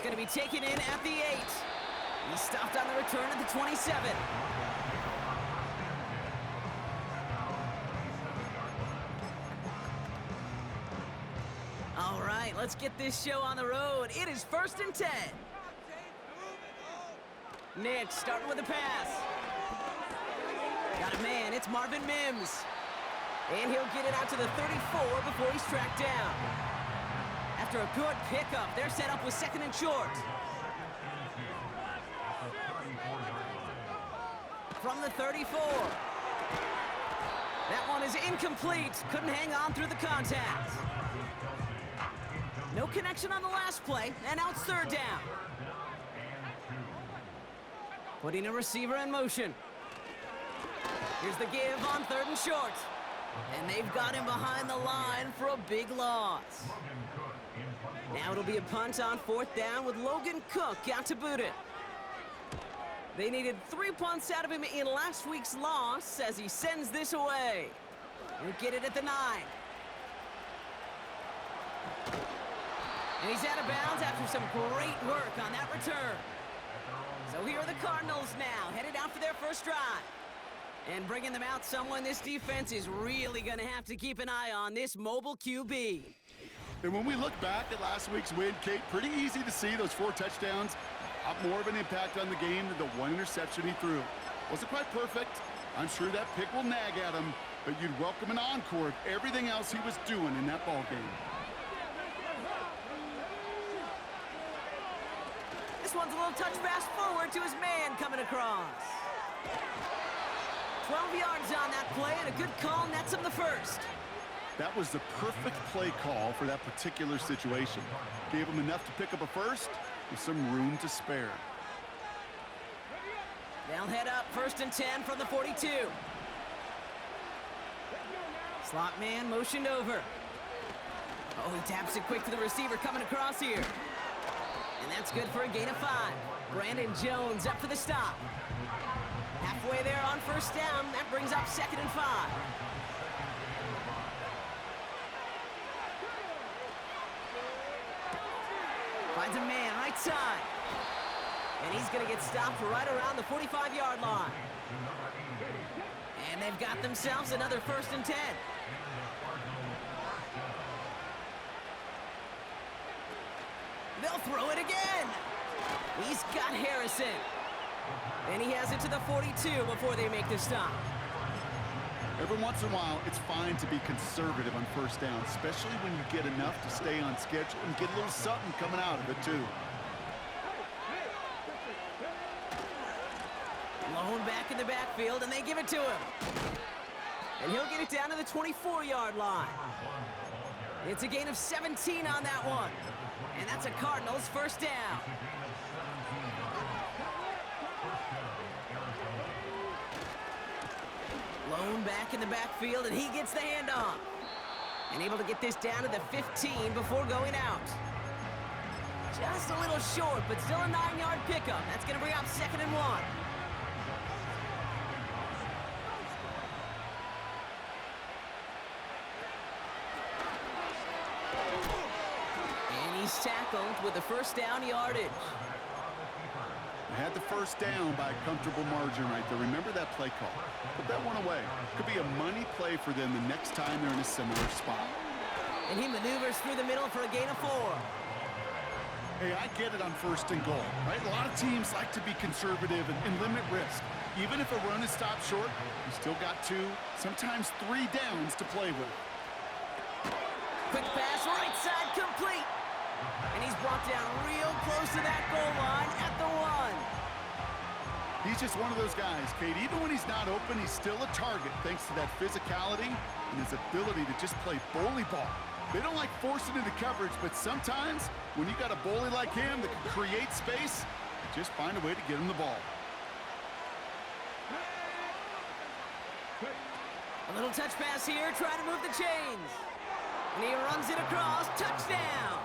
going to be taken in at the 8. He's stopped on the return at the 27. All right, let's get this show on the road. It is 1st and 10. Nick starting with a pass. Got a man, it's Marvin Mims. And he'll get it out to the 34 before he's tracked down. After a good pickup, they're set up with 2nd and short. From the 34. That one is incomplete. Couldn't hang on through the contact. No connection on the last play, and now it's 3rd down. Putting a receiver in motion. Here's the give on 3rd and short. And they've got him behind the line for a big loss. Now it'll be a punt on 4th down with Logan Cook out to boot it. They needed 3 punts out of him in last week's loss as he sends this away. He'll get it at the 9. And he's out of bounds after some great work on that return. So here are the Cardinals now, headed out for their first drive. And bringing them out, someone this defense is really going to have to keep an eye on, this mobile QB. And when we look back at last week's win, Kate, pretty easy to see those 4 touchdowns. A lot more of an impact on the game than the 1 interception he threw. Wasn't quite perfect. I'm sure that pick will nag at him, but you'd welcome an encore of everything else he was doing in that ball game. This one's a little touch pass forward to his man coming across. 12 yards on that play, and a good call nets him the 1st. That was the perfect play call for that particular situation. Gave him enough to pick up a 1st with some room to spare. They'll head up 1st and 10 from the 42. Slot man motioned over. Oh, he taps it quick to the receiver coming across here. And that's good for a gain of 5. Brandon Jones up for the stop. Halfway there on 1st down. That brings up 2nd and 5. Finds a man right side. And he's going to get stopped right around the 45-yard line. And they've got themselves another 1st and 10. They'll throw it again. He's got Harrison. And he has it to the 42 before they make the stop. Every once in a while, it's fine to be conservative on 1st down, especially when you get enough to stay on schedule and get a little something coming out of it, too. Lone back in the backfield, and they give it to him. And he'll get it down to the 24-yard line. It's a gain of 17 on that one. And that's a Cardinals 1st down. Lone back in the backfield, and he gets the handoff. And able to get this down to the 15 before going out. Just a little short, but still a 9-yard pickup. That's going to bring up 2nd and 1. And he's tackled with the 1st down yardage. Had the 1st down by a comfortable margin right there. Remember that play call. Put that one away. Could be a money play for them the next time they're in a similar spot. And he maneuvers through the middle for a gain of 4. Hey, I get it on 1st and goal, right? A lot of teams like to be conservative and limit risk. Even if a run is stopped short, you still got 2, sometimes 3 downs to play with. Quick pass, right side, complete. And he's brought down real close to that goal line at the 1. He's just one of those guys, Kate. Even when he's not open, he's still a target thanks to that physicality and his ability to just play bully ball. They don't like forcing into coverage, but sometimes when you got a bully like him that can create space, you just find a way to get him the ball. A little touch pass here, trying to move the chains. And he runs it across, touchdown.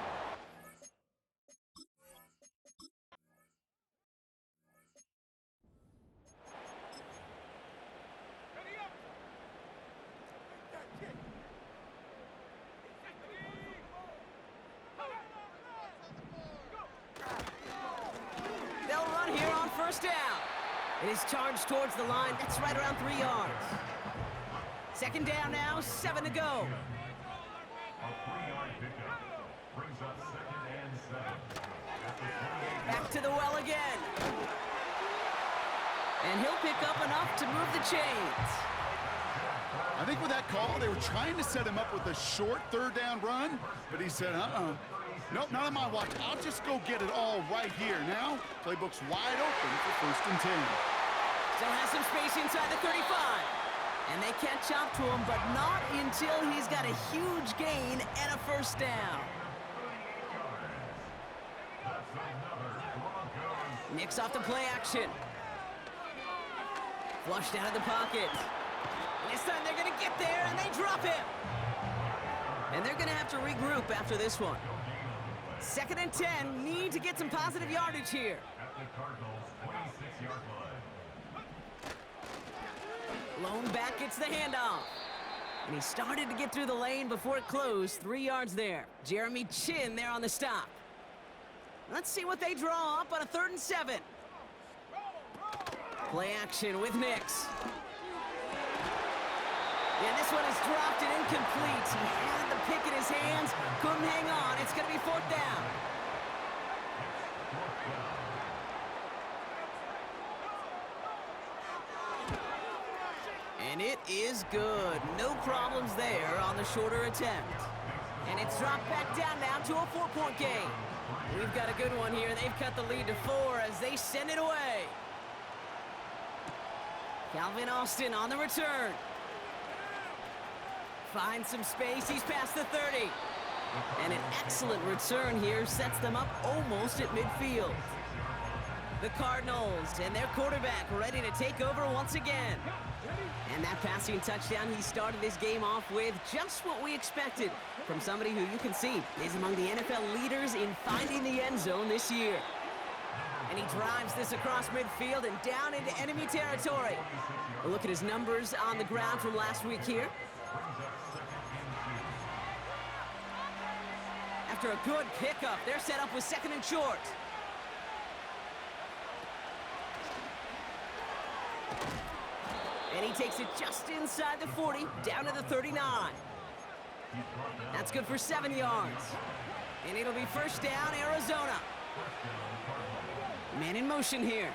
first down. It is charged towards the line. That's right around 3 yards. Second down now, 7 to go. Back to the well again. And he'll pick up enough to move the chains. I think with that call, they were trying to set him up with a short third down run, but he said, nope, not on my watch. I'll just go get it all right here. Now, playbook's wide open for 1st and 10. Still has some space inside the 35. And they catch up to him, but not until he's got a huge gain and a first down. Nicks off the play action. Flushed out of the pocket. And this time they're going to get there, and they drop him. And they're going to have to regroup after this one. 2nd and 10, need to get some positive yardage here. At the Cardinals' 26-yard line. Lone back gets the handoff. And he started to get through the lane before it closed. 3 yards there. Jeremy Chin there on the stop. Let's see what they draw up on a 3rd and 7. Play action with Nicks. And this one is dropped and incomplete. He had the pick in his hands, couldn't hang on. It's going to be 4th down. And it is good. No problems there on the shorter attempt. And it's dropped back down now to a 4-point game. We've got a good one here. They've cut the lead to 4 as they send it away. Calvin Austin on the return. Finds some space. He's past the 30. And an excellent return here sets them up almost at midfield. The Cardinals and their quarterback ready to take over once again. And that passing touchdown he started this game off with, just what we expected from somebody who you can see is among the NFL leaders in finding the end zone this year. And he drives this across midfield and down into enemy territory. A look at his numbers on the ground from last week here. After a good pickup, they're set up with 2nd and short. And he takes it just inside the 40, down to the 39. That's good for 7 yards. And it'll be first down, Arizona. Man in motion here.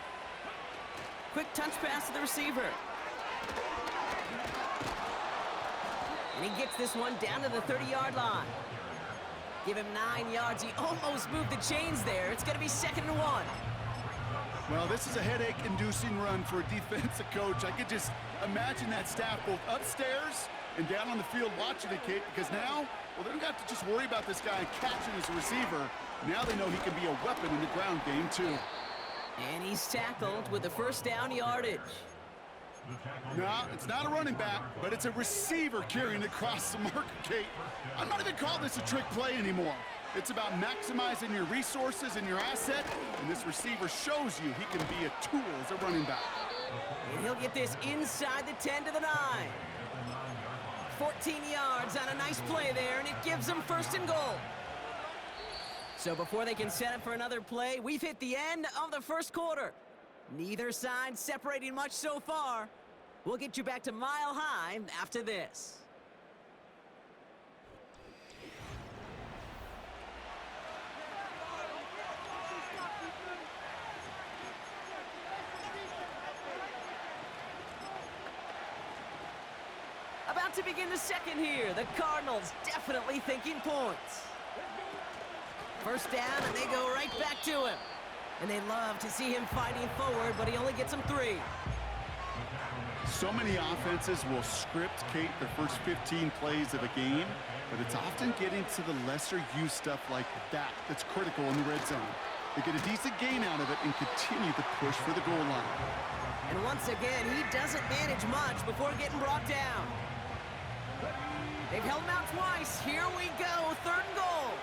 Quick touch pass to the receiver. And he gets this one down to the 30-yard line. Give him 9 yards. He almost moved the chains there. It's going to be 2nd and 1. Well, this is a headache-inducing run for a defensive coach. I could just imagine that staff both upstairs and down on the field watching it, Kate, because now, well, they don't have to just worry about this guy catching as a receiver. Now they know he can be a weapon in the ground game, too. And he's tackled with the first down yardage. No, it's not a running back, but it's a receiver carrying across the marker, Kate. I'm not even calling this a trick play anymore. It's about maximizing your resources and your asset, and this receiver shows you he can be a tool as a running back. And he'll get this inside the 10 to the 9. 14 yards on a nice play there, and it gives them 1st and goal. So before they can set up for another play, we've hit the end of the first quarter. Neither side separating much so far. We'll get you back to Mile High after this. About to begin the second here. The Cardinals definitely thinking points. First down, and they go right back to him. And they love to see him fighting forward, but he only gets them 3. So many offenses will script, Kate, the first 15 plays of a game, but it's often getting to the lesser-used stuff like that that's critical in the red zone. They get a decent gain out of it and continue to push for the goal line. And once again, he doesn't manage much before getting brought down. They've held him out twice. Here we go, 3rd and goal.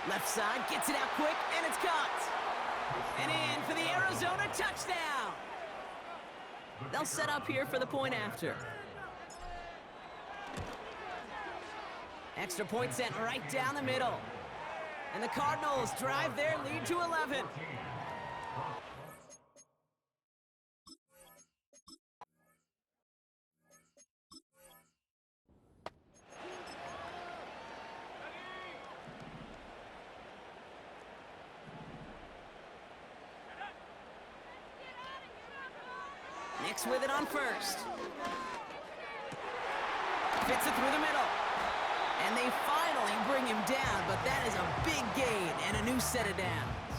Left side gets it out quick, and it's caught. And in for the Arizona touchdown. They'll set up here for the point after. Extra point sent right down the middle. And the Cardinals drive their lead to 11. Nix with it on first. Fits it through the middle. And they finally bring him down, but that is a big gain and a new set of downs.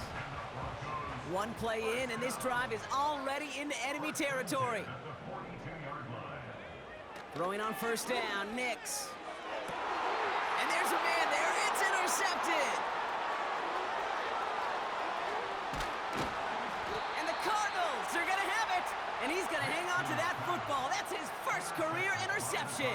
One play in, and this drive is already into enemy territory. Throwing on first down, Nix. And there's a man there. It's intercepted. And the Cardinals are going to have it. And he's going to hang on to that football. That's his first career interception.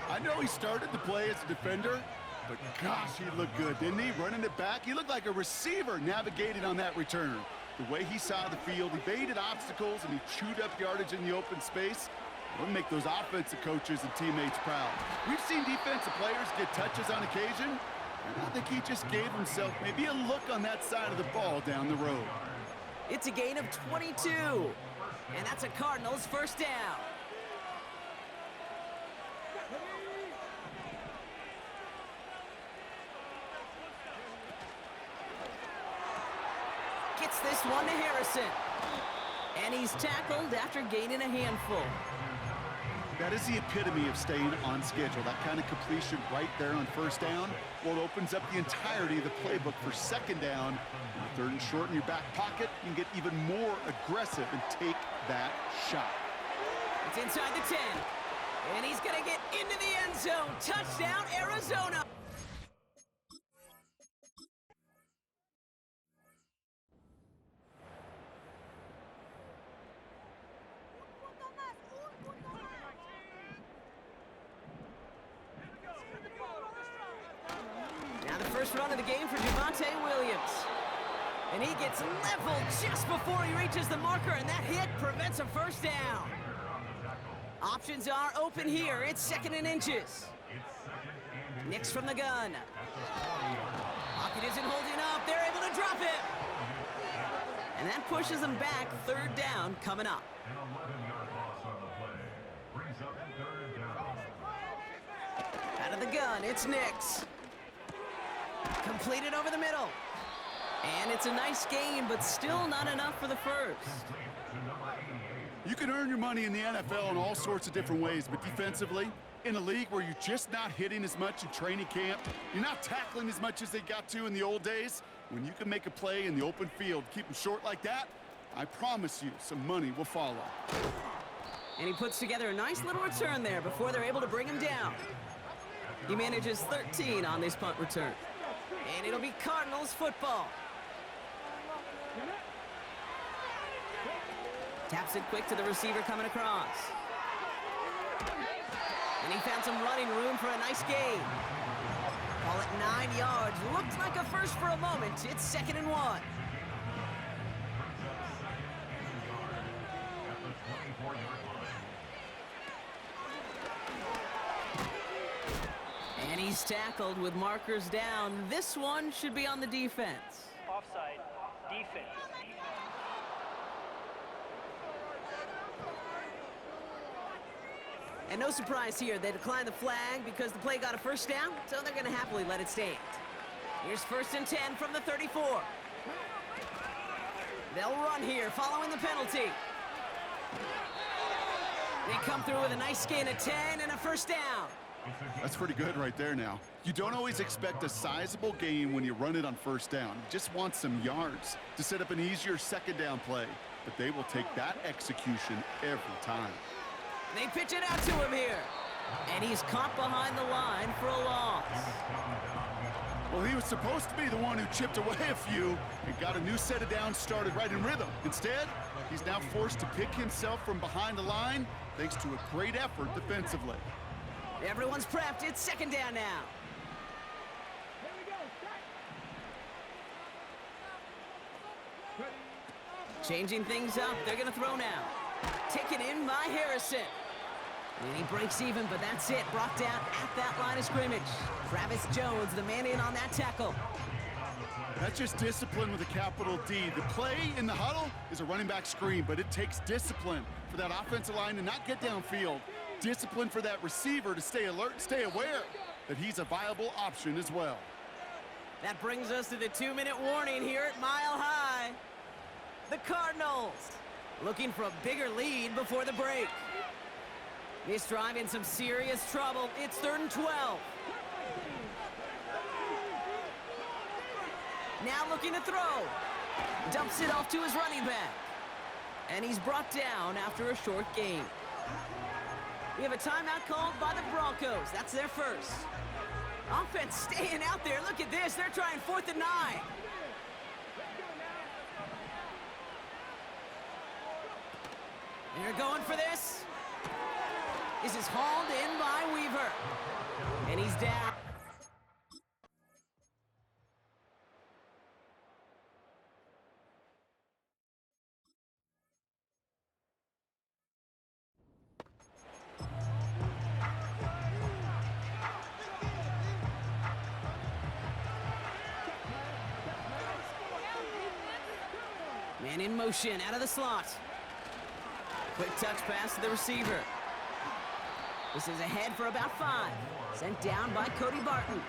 I know he started the play as a defender, but gosh, he looked good, didn't he? Running it back, he looked like a receiver navigating on that return. The way he saw the field, evaded obstacles, and he chewed up yardage in the open space. It'll make those offensive coaches and teammates proud. We've seen defensive players get touches on occasion, and I think he just gave himself maybe a look on that side of the ball down the road. It's a gain of 22, and that's a Cardinals first down. Gets this one to Harrison. And he's tackled after gaining a handful. That is the epitome of staying on schedule. That kind of completion right there on first down. Well, it opens up the entirety of the playbook for second down. Third and short in your back pocket, you can get even more aggressive and take that shot. It's inside the 10. And he's going to get into the end zone. Touchdown, Arizona. Now the first run of the game for Javonte Williams. And he gets leveled just before he reaches the marker, and that hit prevents a first down. Options are open here. It's second and inches. Nix from the gun. Pocket isn't holding up. They're able to drop it. And that pushes them back. Third down coming up. An 11-yard loss on the play. Brings up third down. Out of the gun, it's Nix. Completed over the middle. And it's a nice game, but still not enough for the first. You can earn your money in the NFL in all sorts of different ways, but defensively, in a league where you're just not hitting as much in training camp, you're not tackling as much as they got to in the old days, when you can make a play in the open field, keep them short like that, I promise you some money will follow. And he puts together a nice little return there before they're able to bring him down. He manages 13 on this punt return. And it'll be Cardinals football. Taps it quick to the receiver coming across. And he found some running room for a nice gain. Call it 9 yards. Looked like a first for a moment. It's second and 1. And he's tackled with markers down. This one should be on the defense. Offside, defense. And no surprise here, they declined the flag because the play got a first down, so they're going to happily let it stand. Here's first and 10 from the 34. They'll run here following the penalty. They come through with a nice gain of 10 and a first down. That's pretty good right there now. You don't always expect a sizable gain when you run it on first down. You just want some yards to set up an easier second down play. But they will take that execution every time. They pitch it out to him here. And he's caught behind the line for a loss. Well, he was supposed to be the one who chipped away a few and got a new set of downs started right in rhythm. Instead, he's now forced to pick himself from behind the line thanks to a great effort defensively. Everyone's prepped. It's second down now. Changing things up. They're going to throw now. Taken in by Harrison. And he breaks even, but that's it. Brought down at that line of scrimmage. Travis Jones, the man in on that tackle. That's just discipline with a capital D. The play in the huddle is a running back screen, but it takes discipline for that offensive line to not get downfield. Discipline for that receiver to stay alert, stay aware that he's a viable option as well. That brings us to the 2-minute warning here at Mile High. The Cardinals looking for a bigger lead before the break. This drive in some serious trouble. It's 3rd and 12. Now looking to throw. Dumps it off to his running back. And he's brought down after a short gain. We have a timeout called by the Broncos. That's their first. Offense staying out there. Look at this. They're trying 4th and 9. They're going for this. This is hauled in by Weaver. And he's down. Man in motion, out of the slot. Quick touch pass to the receiver. This is ahead for about 5. Sent down by Cody Barton.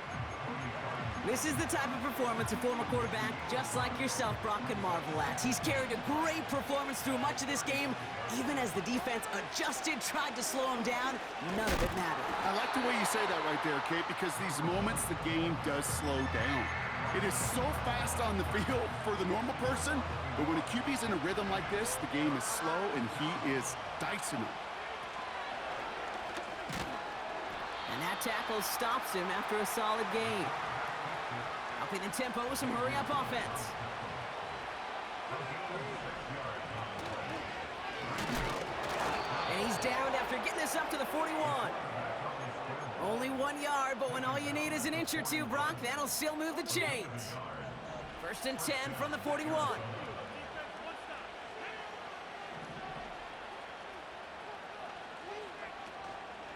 This is the type of performance a former quarterback, just like yourself, Brock, can marvel at. He's carried a great performance through much of this game. Even as the defense adjusted, tried to slow him down, none of it mattered. I like the way you say that right there, Kate, because these moments the game does slow down. It is so fast on the field for the normal person, but when a QB's in a rhythm like this, the game is slow and he is dicing it. And that tackle stops him after a solid gain. Upping the tempo with some hurry-up offense. And he's downed after getting this up to the 41. Only 1 yard, but when all you need is an inch or two, Brock, that'll still move the chains. 1st and 10 from the 41.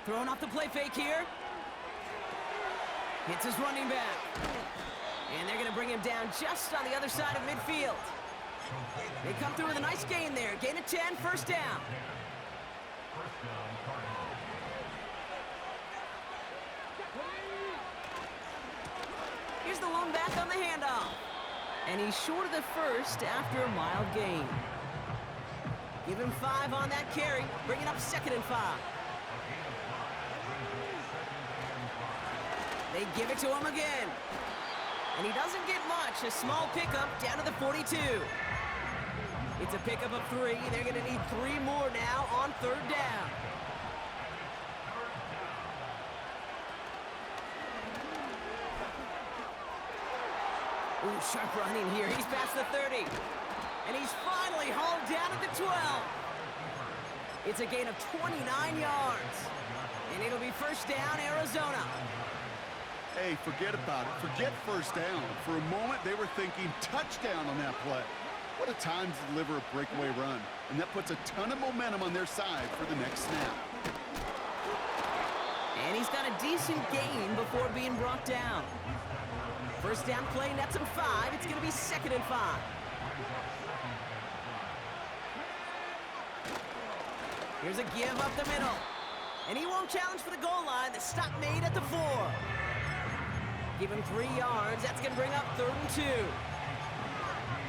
Throwing off the play fake here. Hits his running back. And they're going to bring him down just on the other side of midfield. They come through with a nice gain there. Gain of 10, 1st down. Here's the lone back on the handoff. And he's short of the first after a mild gain. Give him 5 on that carry. Bring it up 2nd and 5. They give it to him again. And he doesn't get much. A small pickup down to the 42. It's a pickup of 3. They're going to need 3 more now on 3rd down. Ooh, sharp running here. He's past the 30. And he's finally hauled down at the 12. It's a gain of 29 yards. And it'll be 1st down, Arizona. Hey, forget about it. Forget 1st down. For a moment, they were thinking touchdown on that play. What a time to deliver a breakaway run. And that puts a ton of momentum on their side for the next snap. And he's got a decent gain before being brought down. 1st down play, nets him 5. It's going to be 2nd and 5. Here's a give up the middle. And he won't challenge for the goal line. The stop made at the 4. Give him 3 yards. That's going to bring up 3rd and 2.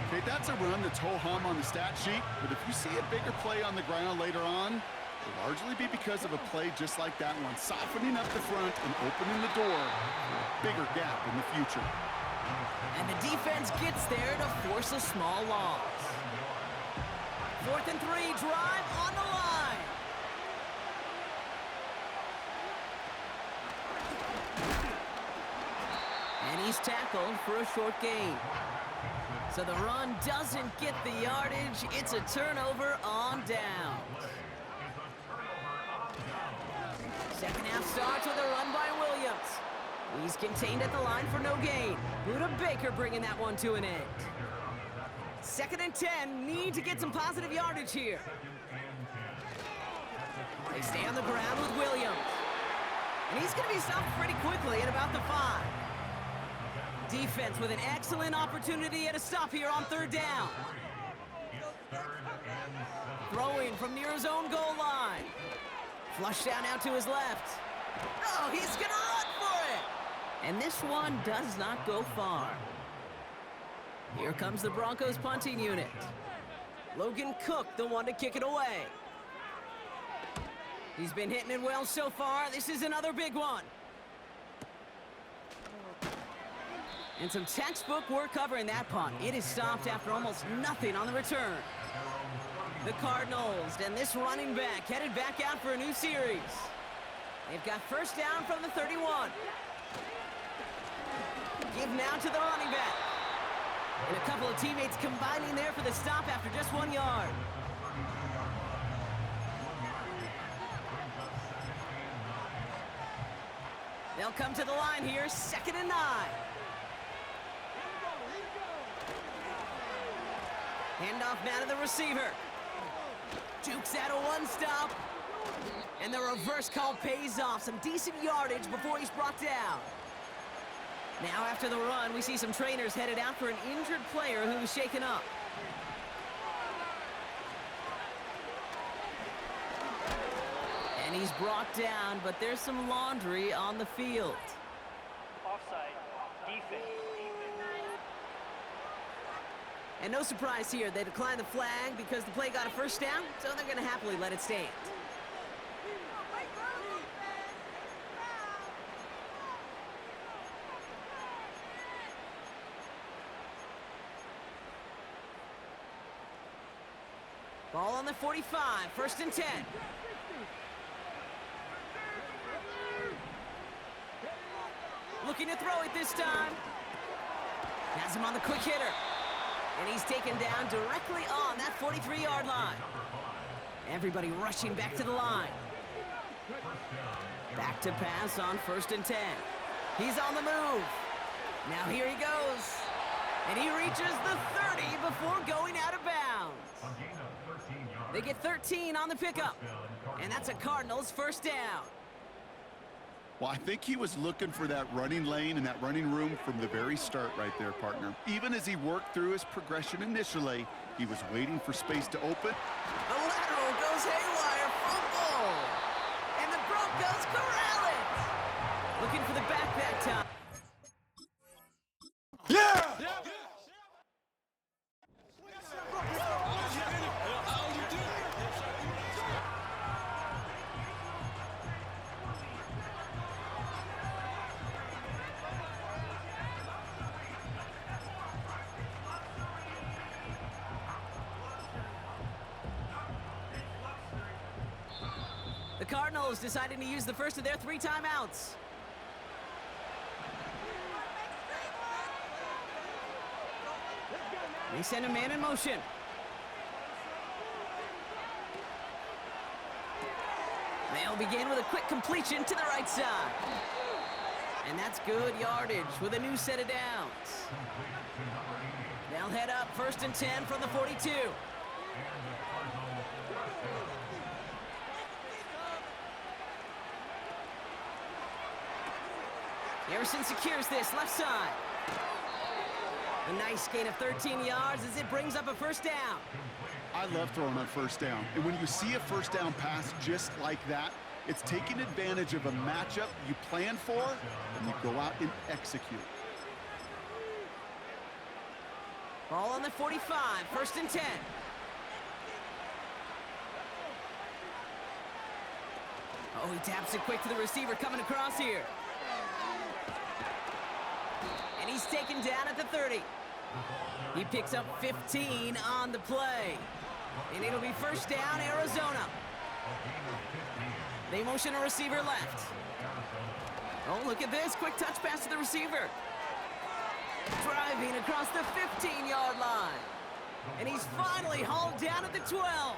Okay, that's a run that's ho-hum on the stat sheet, but if you see a bigger play on the ground later on, it'll largely be because of a play just like that one, softening up the front and opening the door for a bigger gap in the future. And the defense gets there to force a small loss. 4th and 3, drive on the line. And he's tackled for a short gain. So the run doesn't get the yardage. It's a turnover on downs. 2nd half starts with a run by Williams. He's contained at the line for no gain. Buda Baker bringing that one to an end. 2nd and 10, need to get some positive yardage here. They stay on the ground with Williams. And he's going to be stopped pretty quickly at about the 5. Defense with an excellent opportunity at a stop here on 3rd down. Throwing from near his own goal line. Flush down out to his left. Oh, he's going to run for it! And this one does not go far. Here comes the Broncos punting unit. Logan Cook, the one to kick it away. He's been hitting it well so far. This is another big one. And some textbook work covering that punt. It is stopped after almost nothing on the return. The Cardinals and this running back headed back out for a new series. They've got first down from the 31. Give now to the running back. And a couple of teammates combining there for the stop after just 1 yard. They'll come to the line here, 2nd and 9. Handoff now to the receiver. Jukes out a 1 stop. And the reverse call pays off. Some decent yardage before he's brought down. Now after the run, we see some trainers headed out for an injured player who was shaken up. And he's brought down, but there's some laundry on the field. Offside. Defense. And no surprise here, they declined the flag because the play got a first down, so they're going to happily let it stand. Ball on the 45, 1st and 10. Looking to throw it this time. Has him on the quick hitter. And he's taken down directly on that 43-yard line. Everybody rushing back to the line. Back to pass on 1st and 10. He's on the move. Now here he goes. And he reaches the 30 before going out of bounds. They get 13 on the pickup. And that's a Cardinals first down. Well, I think he was looking for that running lane and that running room from the very start right there, partner. Even as he worked through his progression initially, he was waiting for space to open. The lateral goes haywire, fumble. And the Broncos corral it. Looking for the back that time. Yeah! The Cardinals deciding to use the first of their 3 timeouts. They send a man in motion. They'll begin with a quick completion to the right side. And that's good yardage with a new set of downs. They'll head up 1st and 10 from the 42. Harrison secures this left side. A nice gain of 13 yards as it brings up a first down. I love throwing on first down. And when you see a first down pass just like that, it's taking advantage of a matchup you plan for, and you go out and execute. Ball on the 45, 1st and 10. Oh, he taps it quick to the receiver coming across here. And he's taken down at the 30. He picks up 15 on the play. And it'll be first down, Arizona. They motion a receiver left. Oh, look at this. Quick touch pass to the receiver. Driving across the 15-yard line. And he's finally hauled down at the 12.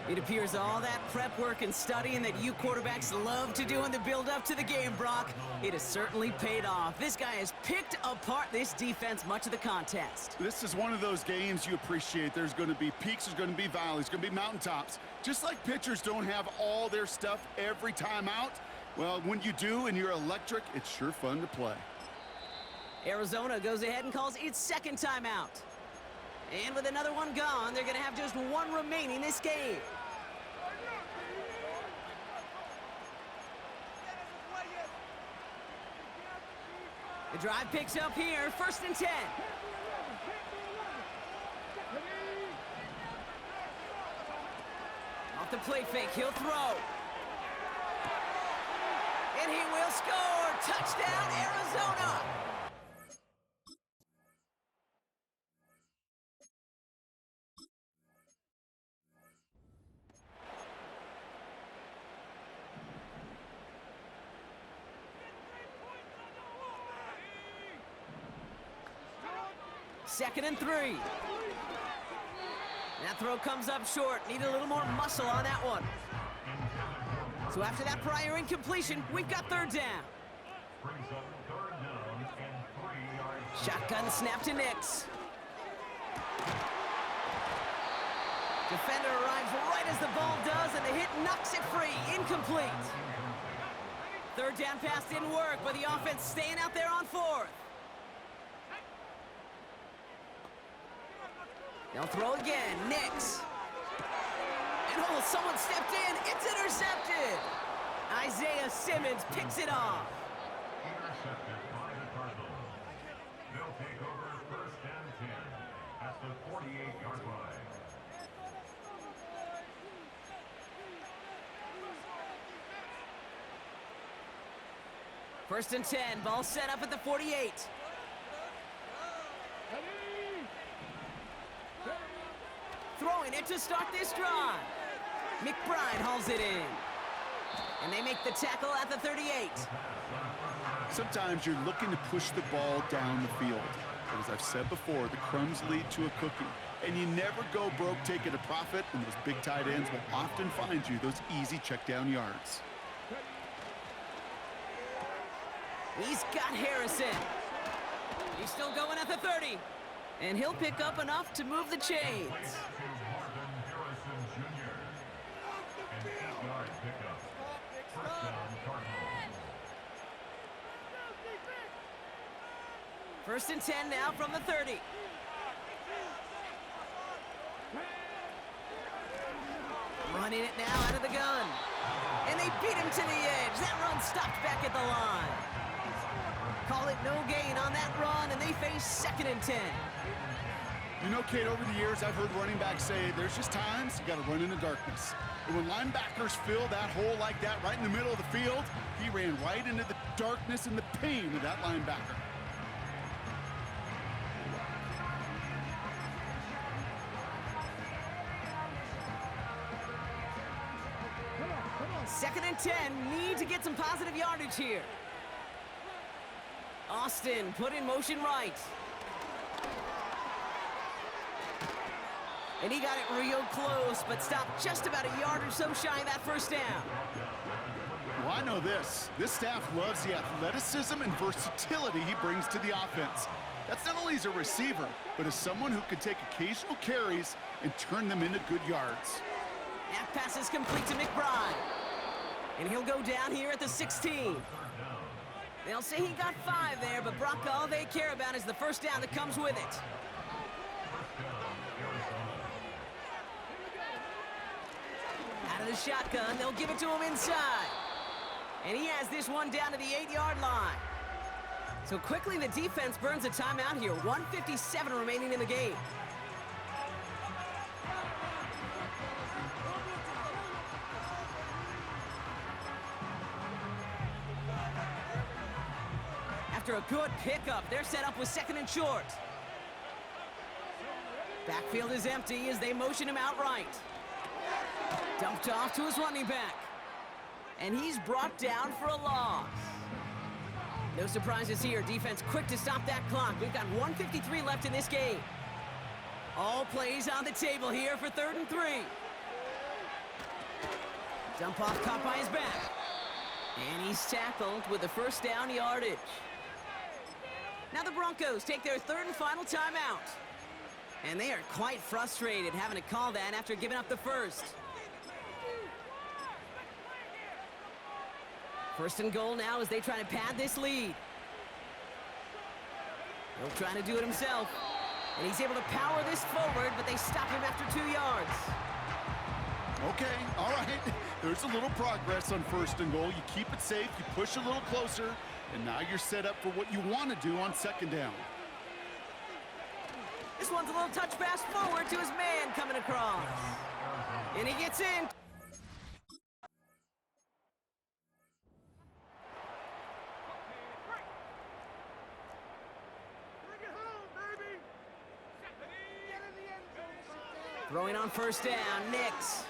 It appears all that prep work and studying that you quarterbacks love to do in the build-up to the game, Brock, it has certainly paid off. This guy has picked apart this defense much of the contest. This is one of those games you appreciate. There's going to be peaks, there's going to be valleys, there's going to be mountaintops. Just like pitchers don't have all their stuff every time out, well, when you do and you're electric, it's sure fun to play. Arizona goes ahead and calls its second timeout. And with another one gone, they're going to have just one remaining this game. The drive picks up here, 1st and 10. Off the play fake, he'll throw. And he will score! Touchdown, Arizona! Second and 3. That throw comes up short. Need a little more muscle on that one. So after that prior incompletion, we've got 3rd down. Brings up 3rd down and 3 yards. Shotgun snap to Nix. Defender arrives right as the ball does, and the hit knocks it free. Incomplete. 3rd down pass didn't work, but the offense staying out there on 4th. They'll throw again. Nix. And oh, someone stepped in. It's intercepted. Isaiah Simmons picks it off. Intercepted by the Cardinals. They'll take over 1st and 10 at the 48-yard line. First and 10. Ball set up at the 48. Throwing it to start this drive. McBride hauls it in. And they make the tackle at the 38. Sometimes you're looking to push the ball down the field. But as I've said before, the crumbs lead to a cookie. And you never go broke taking a profit, and those big tight ends will often find you those easy check down yards. He's got Harrison. He's still going at the 30. And he'll pick up enough to move the chains. Harrison Jr. An 8-yard pickup. 1st down, Cardinals. 1st and 10 now from the 30. Running it now out of the gun. And they beat him to the edge. That run stopped back at the line. Call it no gain on that run, and they face 2nd and 10. You know, Kate, over the years, I've heard running backs say there's just times you got to run in the darkness. And when linebackers fill that hole like that right in the middle of the field, he ran right into the darkness and the pain of that linebacker. Second and 10, need to get some positive yardage here. Austin put in motion right. And he got it real close, but stopped just about a yard or so shy of that 1st down. Well, I know this. This staff loves the athleticism and versatility he brings to the offense. That's not only as a receiver, but as someone who can take occasional carries and turn them into good yards. That pass is complete to McBride. And he'll go down here at the 16. They'll say he got 5 there, but Brock, all they care about is the 1st down that comes with it. Out of the shotgun, they'll give it to him inside. And he has this one down to the 8-yard line. So quickly the defense burns a timeout here. 1:57 remaining in the game. After a good pickup, they're set up with 2nd and short. Backfield is empty as they motion him outright. Dumped off to his running back. And he's brought down for a loss. No surprises here. Defense quick to stop that clock. We've got 1:53 left in this game. All plays on the table here for 3rd and 3. Dump off caught by his back. And he's tackled with the first down yardage. Now the Broncos take their third and final timeout. And they are quite frustrated having to call that after giving up the first. First and goal now as they try to pad this lead. He'll try to do it himself. And he's able to power this forward, but they stop him after 2 yards. Okay, all right. There's a little progress on first and goal. You keep it safe, you push a little closer, and now you're set up for what you want to do on second down. This one's a little touch pass forward to his man coming across. And he gets in. Throwing on first down, Nix.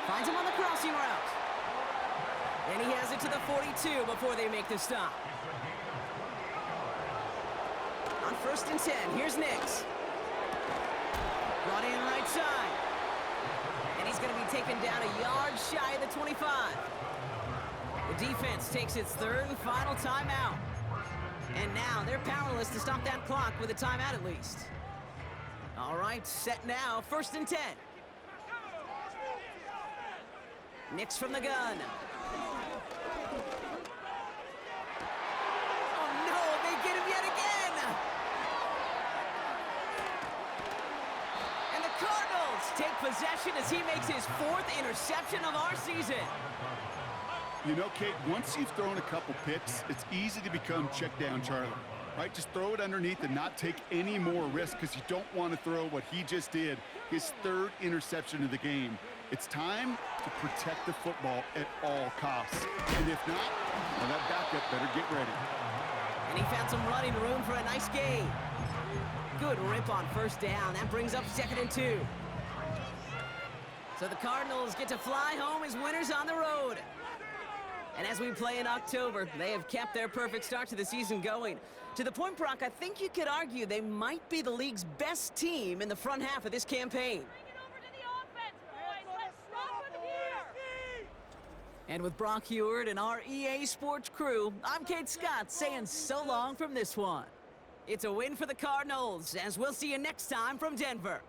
Finds him on the crossing route. And he has it to the 42 before they make the stop. On first and 10, here's Nix. Brought in right side. And he's going to be taken down a yard shy of the 25. The defense takes its third and final timeout. And now they're powerless to stop that clock with a timeout at least. All right, set now, first and 10. Nix from the gun. Oh no, they get him yet again! And the Cardinals take possession as he makes his 4th interception of our season. You know, Kate, once you've thrown a couple picks, it's easy to become check down Charlie. Right, just throw it underneath and not take any more risk because you don't want to throw what he just did, his 3rd interception of the game. It's time to protect the football at all costs. And if not, well, that backup better get ready. And he found some running room for a nice gain. Good rip on first down. That brings up 2nd and 2. So the Cardinals get to fly home as winners on the road. And as we play in October, they have kept their perfect start to the season going. To the point, Brock, I think you could argue they might be the league's best team in the front half of this campaign. And with Brock Heward and our EA Sports crew, I'm Kate Scott saying so long from this one. It's a win for the Cardinals, as we'll see you next time from Denver.